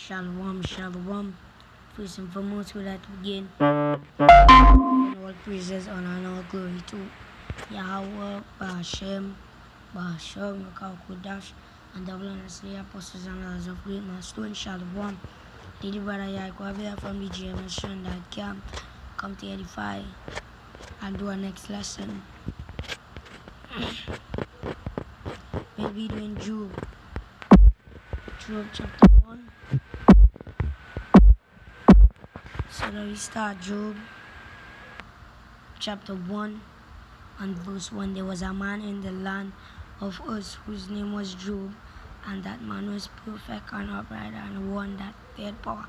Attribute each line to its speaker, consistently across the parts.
Speaker 1: Shalom, shalom. First and foremost, we'd like to begin all praises, honor, and all glory to Yahweh, Ba'ashem, Ba'asham, Makau Kodash, and the Blessed Apostles and others of great milestone. Shalom. Lady Brother Yaakov from the GMS that camp come to edify and do our next lesson. We'll be doing Job chapter 1. So that we start Job chapter 1 and verse 1. There was a man in the land of Uz whose name was Job, and that man was perfect and upright and one that feared power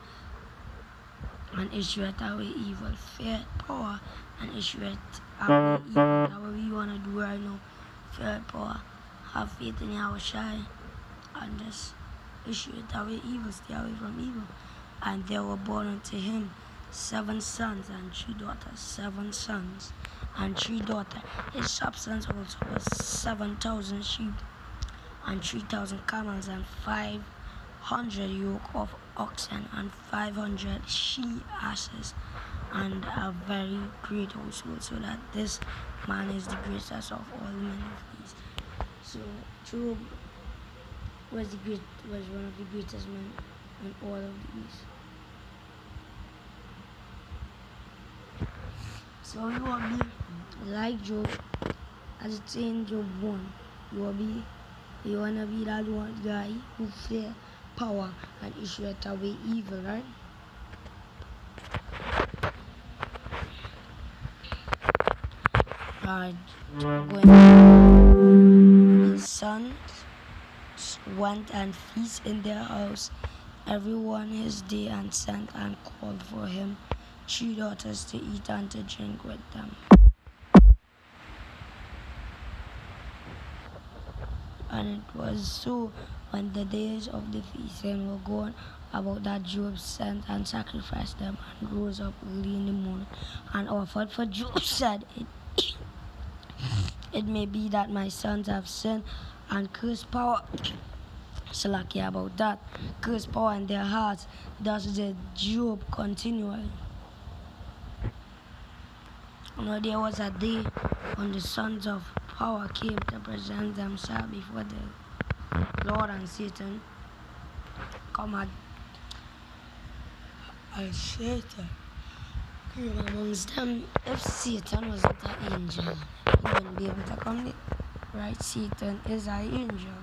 Speaker 1: and issueth away evil. Feared power and issueth away evil. That's what we want to do right now. Feared power. Have faith in Yahweh Shai and just issue it away evil. Stay away from evil. And there were born unto him 7 sons and 3 daughters. 7 sons and 3 daughters. His substance also was 7,000 sheep and 3,000 camels and 500 yoke of oxen and 500 she asses and a very great household. So that this man is the greatest of all men of these. So Job was one of the greatest men in all of these. So you will be like Job, as it's in Job 1. You want to be that one guy who fear power and issue it away evil, right? When his sons went and feast in their house, everyone his day, and sent and called for him 3 daughters to eat and to drink with them. And it was so when the days of the feasting were gone about that Job sent and sacrificed them and rose up early in the morning and offered. For Job said, It may be that my sons have sinned and cursed power. Salaki about that. Cursed power in their hearts. Thus did Job continually. There was a day when the sons of power came to present themselves before the Lord, and Satan come at Satan came amongst them. If Satan wasn't an angel, he wouldn't be able to come there. Right? Satan is an angel.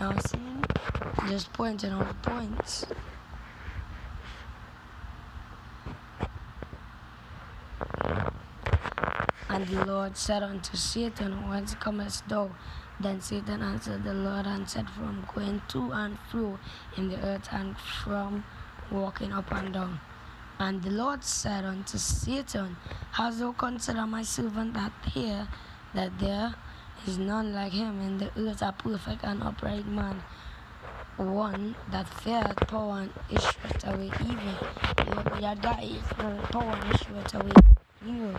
Speaker 1: Now see, just pointing out points. And the Lord said unto Satan, Whence comest thou? Then Satan answered the Lord and said, From going to and fro in the earth, and from walking up and down. And the Lord said unto Satan, Hast thou considered my servant that there is none like him in the earth, a perfect and upright man, one that feareth power and issueth away evil? You will be that guy, feareth power and issueth away evil.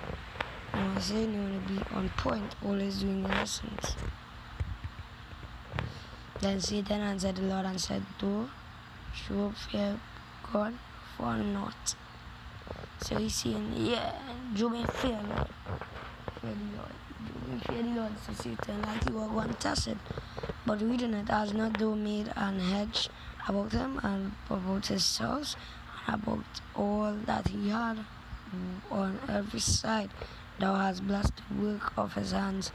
Speaker 1: I say you want to be on point, always doing your lessons. Then Satan answered the Lord and said, Thou should fear God for naught. So he's saying, Job may fear Lord. Fear the Lord. Job may fear the Lord. So Satan, like he was going to test it. But reading it, has not thou made an hedge about him and about his house and about all that he had on every side. Thou hast blessed the work of his hands,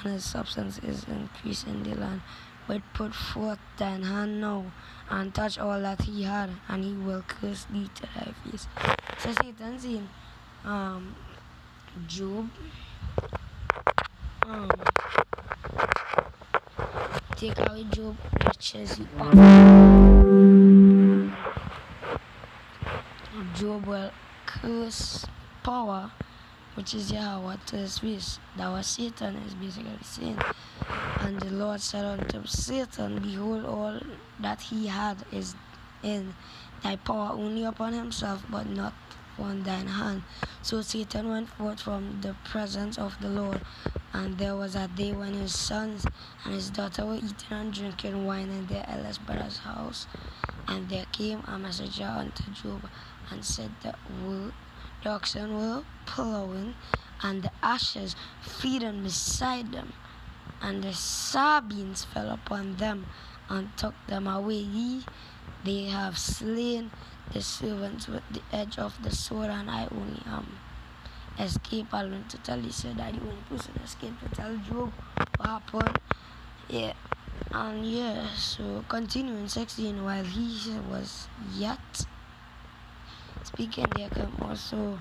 Speaker 1: and his substance is increased in the land. But put forth thine hand now, and touch all that he had, and he will curse thee to thy face. So Satan saying, Job, take away Job riches you own. Job will curse power, which is Yahweh, to his face. That was Satan is basically saying. And the Lord said unto Satan, Behold, all that he had is in thy power only upon himself, but not on thine hand. So Satan went forth from the presence of the Lord, and there was a day when his sons and his daughter were eating and drinking wine in their eldest brother's house. And there came a messenger unto Job, and said that the oxen were plowing, and the ashes feeding beside them, and the Sabines fell upon them, and took them away. They have slain the servants with the edge of the sword, and I only escape alone. To tell you, so that the only person escaped to tell Job what happened. Yeah. And yeah, so continuing 16, while he was yet speaking, there came also,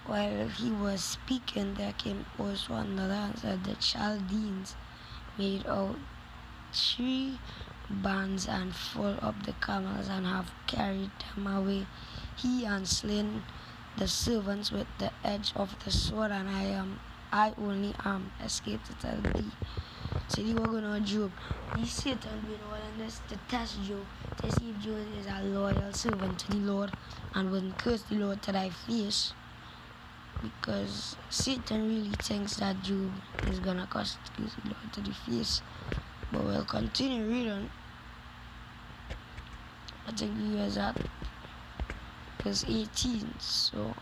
Speaker 1: while he was speaking, there came also another and said, the Chaldeans made out 3 bands and full up the camels, and have carried them away. He and slain the servants with the edge of the sword, and I only am escaped to tell thee. So they were going on Job. These Satan doing all of this to test Job, to see if Job is a loyal servant to the Lord and wouldn't curse the Lord to thy face. Because Satan really thinks that Job is gonna curse the Lord to the face. But we'll continue reading. I think we was at verse 18. So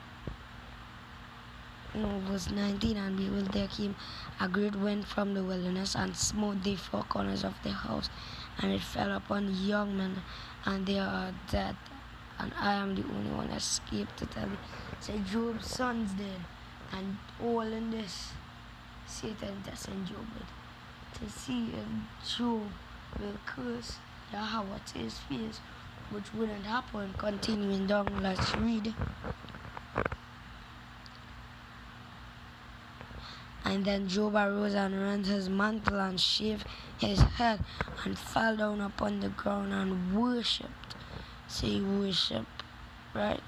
Speaker 1: no, verse 19. And behold, there came a great wind from the wilderness, and smote the 4 corners of the house, and it fell upon the young men, and they are dead. And I am the only one escaped to tell you. So Job's son's dead, and all in this, Satan testing Job to see if Job will curse Yahweh to his face, which wouldn't happen. Continuing down, let's read. And then Job arose and rent his mantle and shaved his head, and fell down upon the ground and worshipped. So he worshipped, right?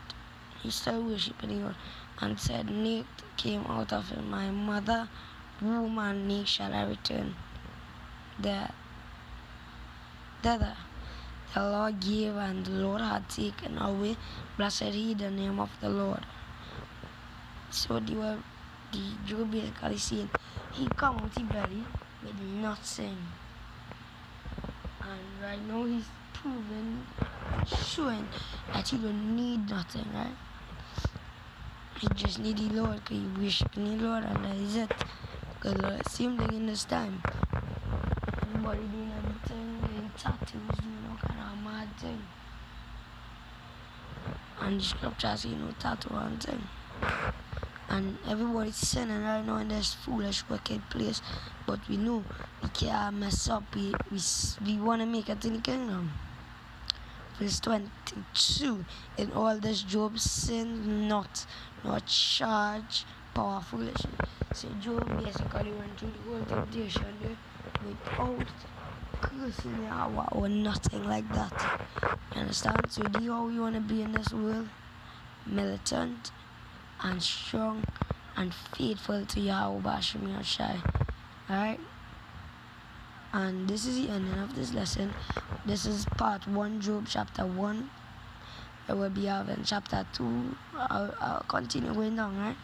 Speaker 1: He started worshipping God, and said, naked came out of him my mother womb, and naked shall I return thither. The Lord gave, and the Lord had taken away. Blessed he the name of the Lord. So the Job basically saying he come out his belly with nothing, and right now he's proving, showing that he don't need nothing, right? He just need the Lord, because he worshiping the Lord, and that is it. Because the same thing in this time. Everybody doing everything, doing tattoos, doing all kind of mad thing. And the scripture say no tattoo and thing. And everybody's sinning right now in this foolish, wicked place. But we know we can't mess up. We want to make it in the kingdom. Verse 22. In all this Job sinned not, nor charged power foolishly. So Job basically went through the whole temptation there without cursing Yahweh or nothing like that. You understand? So do you how you want to be in this world? Militant and strong and faithful to Yahweh Bashim Yashai. Alright? And this is the ending of this lesson. This is part 1, Job chapter 1. I will be having chapter 2. I'll continue going down, right?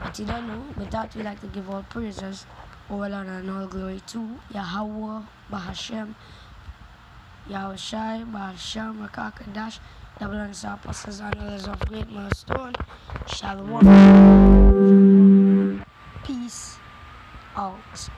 Speaker 1: But you don't know, but that we like to give all praises, all honor and all glory to Yahweh Bahashem, Yahushai, Bahashem, Rakakadash, double and apostles and others of great milestone. Shalom. Peace out.